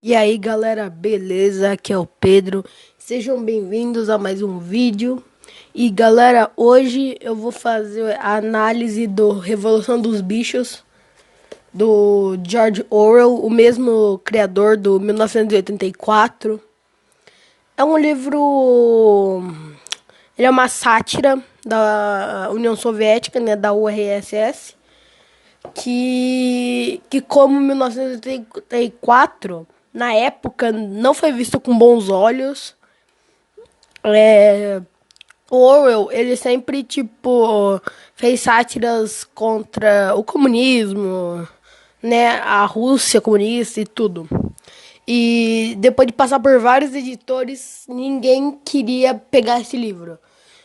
E aí galera, beleza? Aqui é o Pedro. Sejam bem-vindos a mais um vídeo. E galera, hoje eu vou fazer a análise do Revolução dos Bichos, do George Orwell, o mesmo criador do 1984. É um livro. Ele é uma sátira da União Soviética, né, da URSS, que como 1984, na época, não foi visto com bons olhos. O Orwell, ele sempre, tipo, fez sátiras contra o comunismo, né, a Rússia comunista e tudo. E depois de passar por vários editores, ninguém queria pegar esse livro.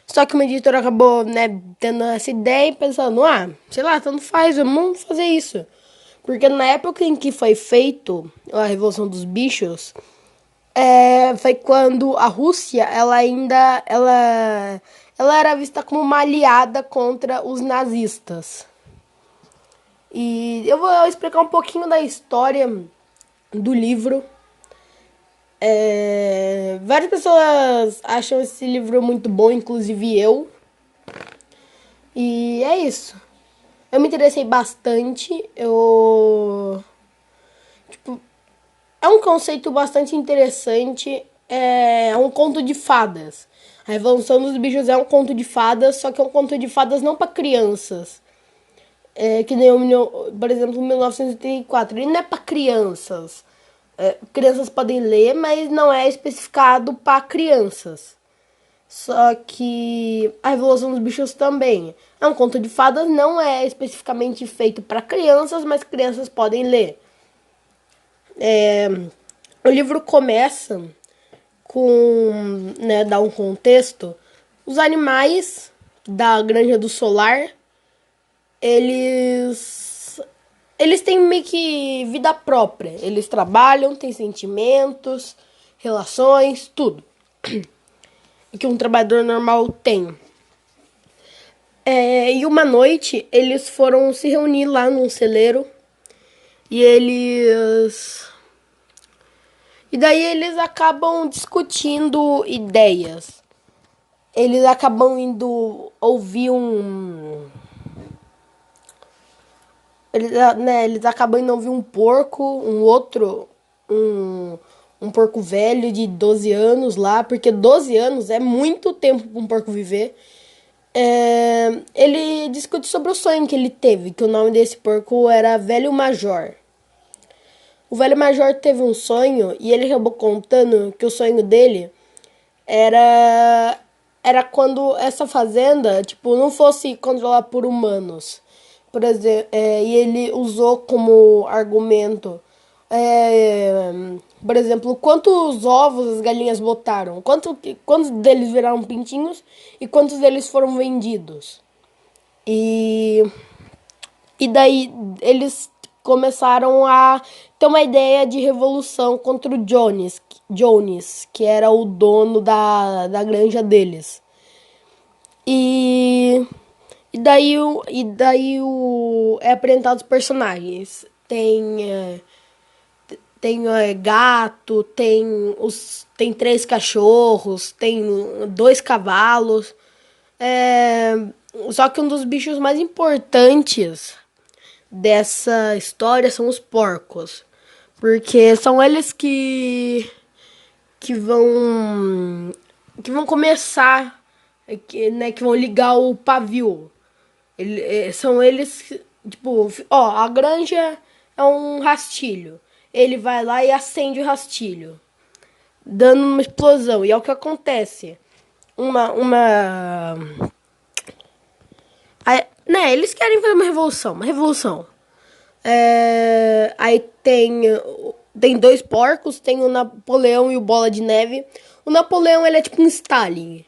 Só que uma editora acabou, né, tendo essa ideia e pensando, sei lá, tanto faz, vamos fazer isso. Porque na época em que foi feito a Revolução dos Bichos, foi quando a Rússia, ela era vista como uma aliada contra os nazistas. E eu vou explicar um pouquinho da história do livro. Várias pessoas acham esse livro muito bom, inclusive eu. E é isso. Eu me interessei bastante. É um conceito bastante interessante. É um conto de fadas. A Revolução dos Bichos é um conto de fadas, só que é um conto de fadas não para crianças. Que nem por exemplo, 1984. Ele não é para crianças. Crianças podem ler, mas não é especificado para crianças. Só que a Revolução dos Bichos também é um conto de fadas, não é especificamente feito para crianças, mas crianças podem ler. O livro começa com, né, dar um contexto. Os animais da Granja do Solar, eles têm meio que vida própria. Eles trabalham, têm sentimentos, relações, tudo que um trabalhador normal tem. E uma noite eles foram se reunir lá num celeiro e eles. E daí eles acabam discutindo ideias. Eles acabam indo ouvir um. Eles acabam indo ouvir um porco, um porco velho de 12 anos lá, porque 12 anos é muito tempo para um porco viver. Ele discute sobre o sonho que ele teve, que o nome desse porco era Velho Major. O Velho Major teve um sonho e ele acabou contando que o sonho dele era era quando essa fazenda, tipo, não fosse controlada por humanos. Por exemplo, e ele usou como argumento, é, por exemplo, quantos ovos as galinhas botaram, quantos deles viraram pintinhos e quantos deles foram vendidos. E, e daí eles começaram a ter uma ideia de revolução contra o Jones, que era o dono da granja deles. E, é apresentado os personagens. Tem gato, tem 3 cachorros, tem 2 cavalos. É, Só que um dos bichos mais importantes dessa história são os porcos. Porque são eles que vão começar, que vão ligar o pavio. São eles que, tipo, a granja é um rastilho. Ele vai lá e acende o rastilho, dando uma explosão. E é o que acontece. Eles querem fazer uma revolução, Aí tem 2 porcos, tem o Napoleão e o Bola de Neve. O Napoleão, ele é tipo um Stalin.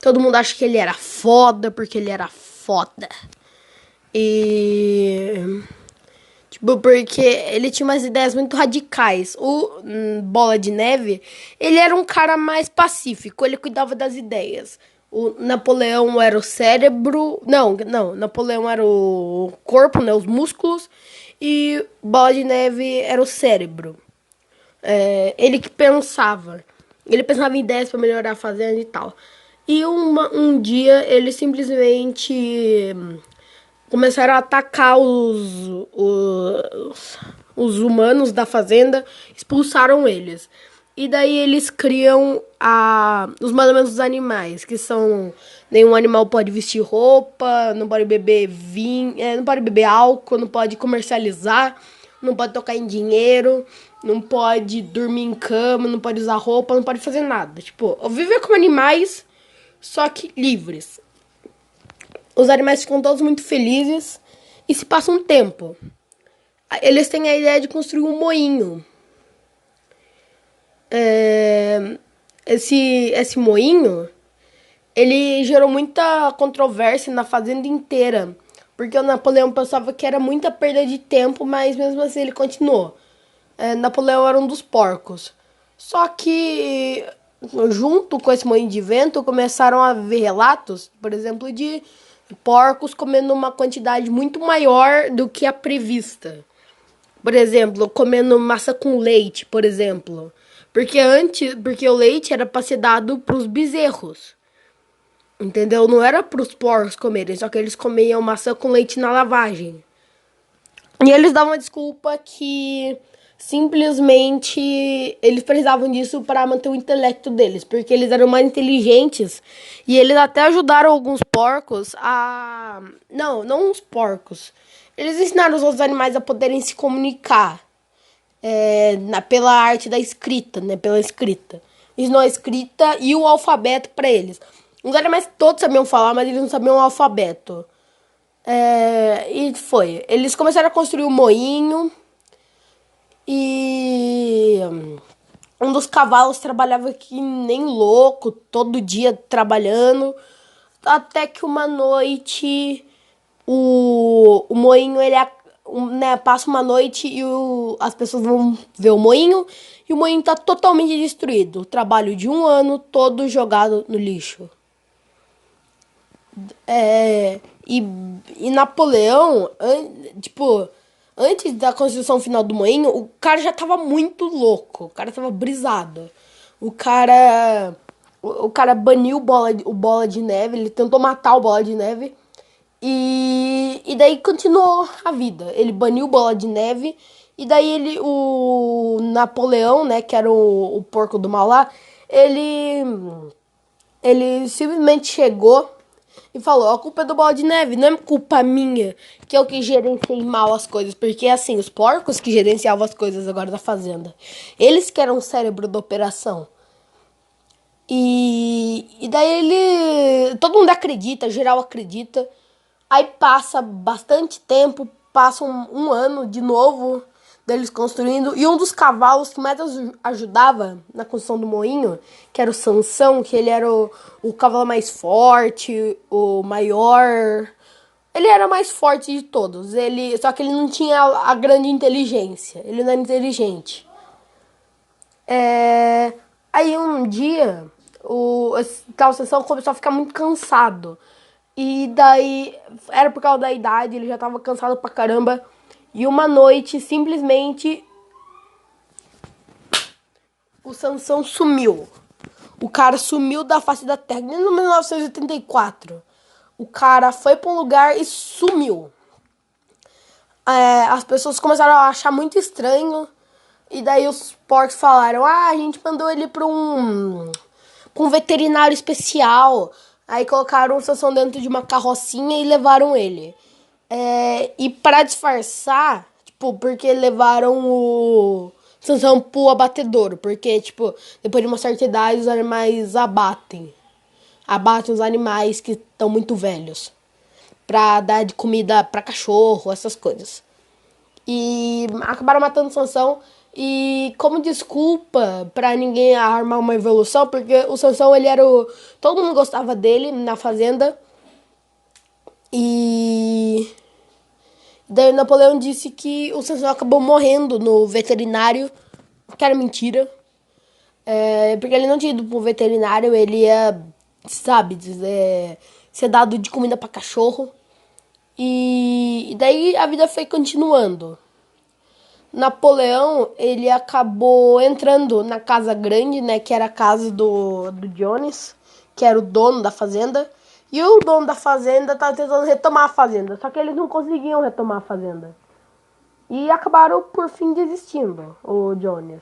Todo mundo acha que ele era foda, porque ele era foda. E... Tipo, porque ele tinha umas ideias muito radicais. O Bola de Neve, ele era um cara mais pacífico, ele cuidava das ideias. O Napoleão era o cérebro. Não, Napoleão era o corpo, né? Os músculos. e Bola de Neve era o cérebro. Ele que pensava. Ele pensava em ideias para melhorar a fazenda e tal. E um dia ele simplesmente começaram a atacar os humanos da fazenda, expulsaram eles. E daí eles criam os mandamentos dos animais, que são: nenhum animal pode vestir roupa, não pode beber vinho, não pode beber álcool, não pode comercializar, não pode tocar em dinheiro, não pode dormir em cama, não pode usar roupa, não pode fazer nada. Tipo, viver como animais, só que livres. Os animais ficam todos muito felizes e se passa um tempo. Eles têm a ideia de construir um moinho. Esse moinho, ele gerou muita controvérsia na fazenda inteira. Porque o Napoleão pensava que era muita perda de tempo, mas mesmo assim ele continuou. Napoleão era um dos porcos. Só que, junto com esse moinho de vento, começaram a haver relatos, por exemplo, de porcos comendo uma quantidade muito maior do que a prevista. Por exemplo, comendo massa com leite, por exemplo. Porque o leite era para ser dado para os bezerros. Entendeu? Não era para os porcos comerem, só que eles comiam maçã com leite na lavagem. E eles davam uma desculpa que simplesmente eles precisavam disso para manter o intelecto deles, porque eles eram mais inteligentes e eles até ajudaram alguns porcos a... Não os porcos. Eles ensinaram os outros animais a poderem se comunicar pela arte da escrita, né? Pela escrita. Ensinou a escrita e o alfabeto para eles. Os animais todos sabiam falar, mas eles não sabiam o alfabeto. E foi. Eles começaram a construir um moinho. E um dos cavalos trabalhava que nem louco, todo dia trabalhando. Até que uma noite o moinho, né, passa uma noite e as pessoas vão ver o moinho. E o moinho tá totalmente destruído. O trabalho de um ano todo jogado no lixo. E Napoleão, tipo, antes da construção final do moinho, o cara já tava muito louco. O cara tava brisado. O cara baniu o Bola de Neve. Ele tentou matar o Bola de Neve. E daí continuou a vida. Ele baniu o Bola de Neve. E daí o Napoleão, né, que era o porco do mal lá, ele simplesmente chegou e falou: a culpa é do Bola de Neve, não é culpa minha, que eu que gerenciei mal as coisas. Porque assim, os porcos que gerenciavam as coisas agora da fazenda, eles que eram o cérebro da operação. E daí todo mundo acredita, geral acredita. Aí passa bastante tempo, passa um ano de novo deles construindo. E um dos cavalos que mais ajudava na construção do moinho, que era o Sansão, que ele era o cavalo mais forte, o maior. Ele era o mais forte de todos. Só que ele não tinha a grande inteligência. Ele não era inteligente. Aí um dia, esse tal Sansão começou a ficar muito cansado. E daí, era por causa da idade, ele já tava cansado pra caramba. E uma noite, simplesmente, o Sansão sumiu. O cara sumiu da face da terra. Em 1984. O cara foi pra um lugar e sumiu. As pessoas começaram a achar muito estranho. E daí os porcos falaram: a gente mandou ele pra um veterinário especial. Aí colocaram o Sansão dentro de uma carrocinha e levaram ele. E pra disfarçar, tipo, porque levaram o Sansão pro abatedouro. Porque, tipo, depois de uma certa idade, os animais abatem. Abatem os animais que estão muito velhos. Pra dar de comida pra cachorro, essas coisas. E acabaram matando o Sansão. E como desculpa pra ninguém armar uma evolução, porque o Sansão, ele era todo mundo gostava dele na fazenda. E daí o Napoleão disse que o Sansão acabou morrendo no veterinário, que era mentira. Porque ele não tinha ido pro veterinário, ele ia, sabe, ser dado de comida pra cachorro. E daí a vida foi continuando. Napoleão, ele acabou entrando na Casa Grande, né, que era a casa do Jones, que era o dono da fazenda. E o dono da fazenda tava tentando retomar a fazenda, só que eles não conseguiam retomar a fazenda. E acabaram por fim desistindo, o Jones.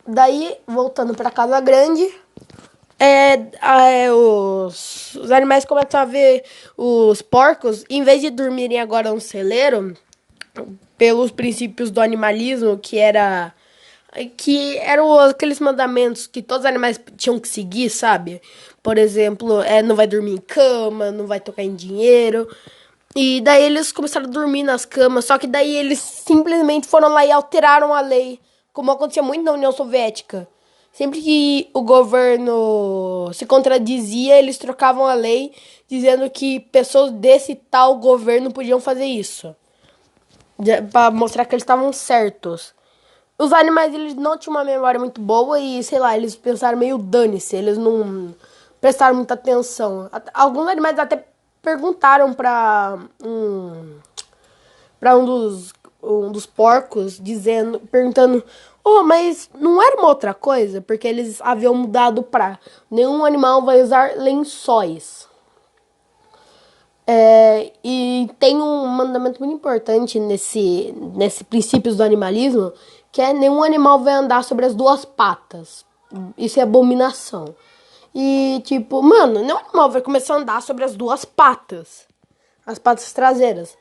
Daí, voltando pra Casa Grande, os animais começam a ver os porcos, em vez de dormirem agora no celeiro, pelos princípios do animalismo, que eram aqueles mandamentos que todos os animais tinham que seguir, sabe? Por exemplo, não vai dormir em cama, não vai tocar em dinheiro. E daí eles começaram a dormir nas camas, só que daí eles simplesmente foram lá e alteraram a lei, como acontecia muito na União Soviética. Sempre que o governo se contradizia, eles trocavam a lei, dizendo que pessoas desse tal governo podiam fazer isso, para mostrar que eles estavam certos. Os animais, eles não tinham uma memória muito boa e, sei lá, eles pensaram meio dane-se, eles não prestaram muita atenção. Alguns animais até perguntaram para um dos porcos, perguntando, oh, mas não era uma outra coisa? Porque eles haviam mudado para nenhum animal vai usar lençóis. E tem um mandamento muito importante nesse princípios do animalismo, que é nenhum animal vai andar sobre as duas patas. Isso é abominação. E tipo, mano, nenhum animal vai começar a andar sobre as duas patas. As patas traseiras.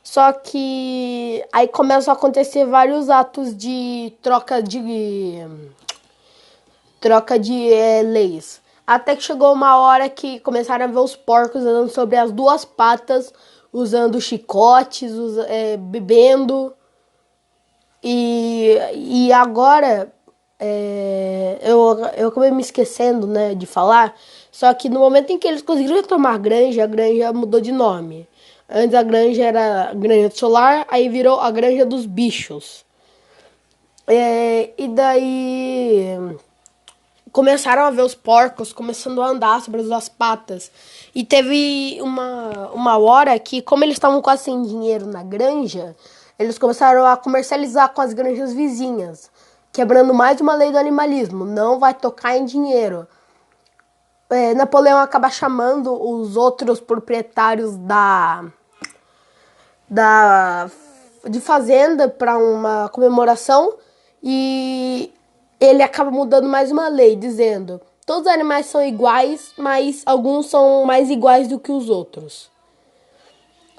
Só que aí começam a acontecer vários atos de troca de leis. Até que chegou uma hora que começaram a ver os porcos andando sobre as duas patas, usando chicotes, bebendo. E agora, eu acabei me esquecendo, né, de falar. Só que no momento em que eles conseguiram retomar a granja mudou de nome. Antes a granja era a Granja Solar, aí virou a Granja dos Bichos. E daí começaram a ver os porcos começando a andar sobre as duas patas. E teve uma hora que, como eles estavam quase sem dinheiro na granja, eles começaram a comercializar com as granjas vizinhas, quebrando mais uma lei do animalismo: não vai tocar em dinheiro. Napoleão acaba chamando os outros proprietários de fazenda para uma comemoração e ele acaba mudando mais uma lei, dizendo: todos os animais são iguais, mas alguns são mais iguais do que os outros.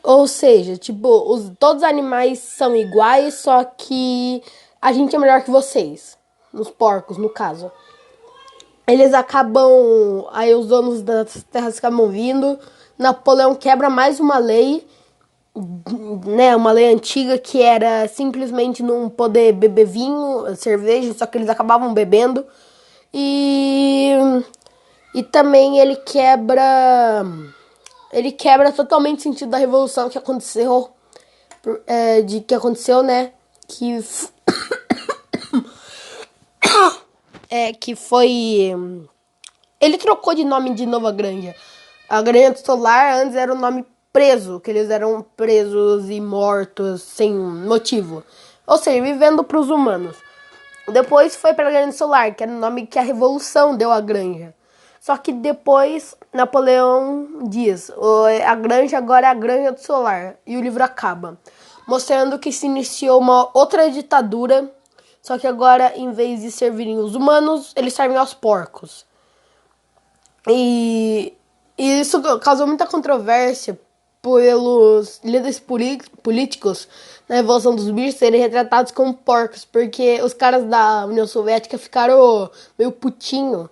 Ou seja, tipo, todos os animais são iguais, só que a gente é melhor que vocês. Os porcos, no caso. Eles acabam. Aí os donos das terras acabam vindo. Napoleão quebra mais uma lei, né, uma lei antiga que era simplesmente não poder beber vinho, cerveja, só que eles acabavam bebendo. E também ele quebra totalmente o sentido da revolução que aconteceu, né, que foi ele trocou de nome de Nova Granja. A Granja Solar antes era o nome preso, que eles eram presos e mortos sem motivo. Ou seja, vivendo para os humanos. Depois foi para a Granja Solar, que era o nome que a Revolução deu à granja. Só que depois Napoleão diz: a granja agora é a Granja do Solar. E o livro acaba, mostrando que se iniciou uma outra ditadura. Só que agora, em vez de servirem os humanos, eles servem aos porcos. E isso causou muita controvérsia pelos líderes políticos na Revolução dos Bichos serem retratados como porcos, porque os caras da União Soviética ficaram meio putinho,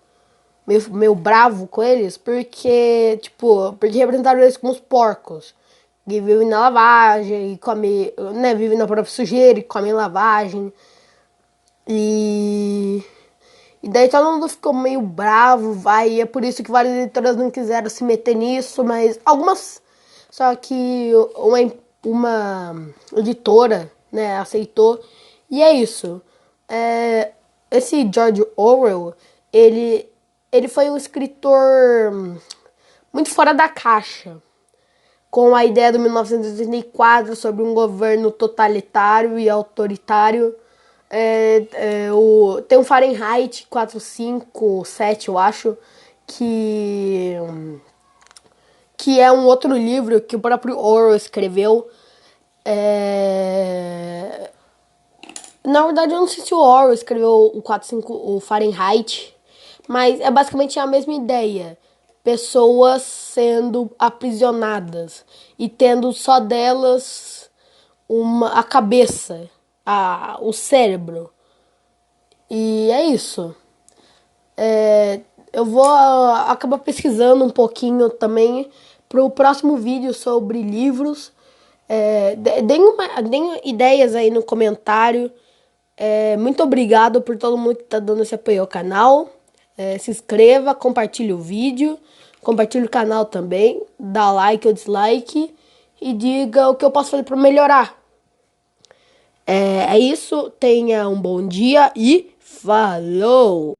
meio bravo com eles, porque representaram eles como os porcos, que vivem na lavagem, e comem, né, vivem na própria sujeira e comem lavagem. E daí todo mundo ficou meio bravo, e é por isso que várias editoras não quiseram se meter nisso, mas algumas, só que uma editora, né, aceitou, e é isso. Esse George Orwell, ele foi um escritor muito fora da caixa, com a ideia do 1984 sobre um governo totalitário e autoritário. Tem um Fahrenheit 457, eu acho, que é um outro livro que o próprio Orwell escreveu. Na verdade, eu não sei se o Orwell escreveu o Fahrenheit, mas é basicamente a mesma ideia. Pessoas sendo aprisionadas e tendo só delas a cabeça, o cérebro. E é isso. Eu vou acabar pesquisando um pouquinho também para o próximo vídeo sobre livros. Deem ideias aí no comentário. Muito obrigado por todo mundo que está dando esse apoio ao canal. Se inscreva, compartilhe o vídeo, compartilhe o canal também, dá like ou dislike e diga o que eu posso fazer para melhorar. É isso, tenha um bom dia e falou!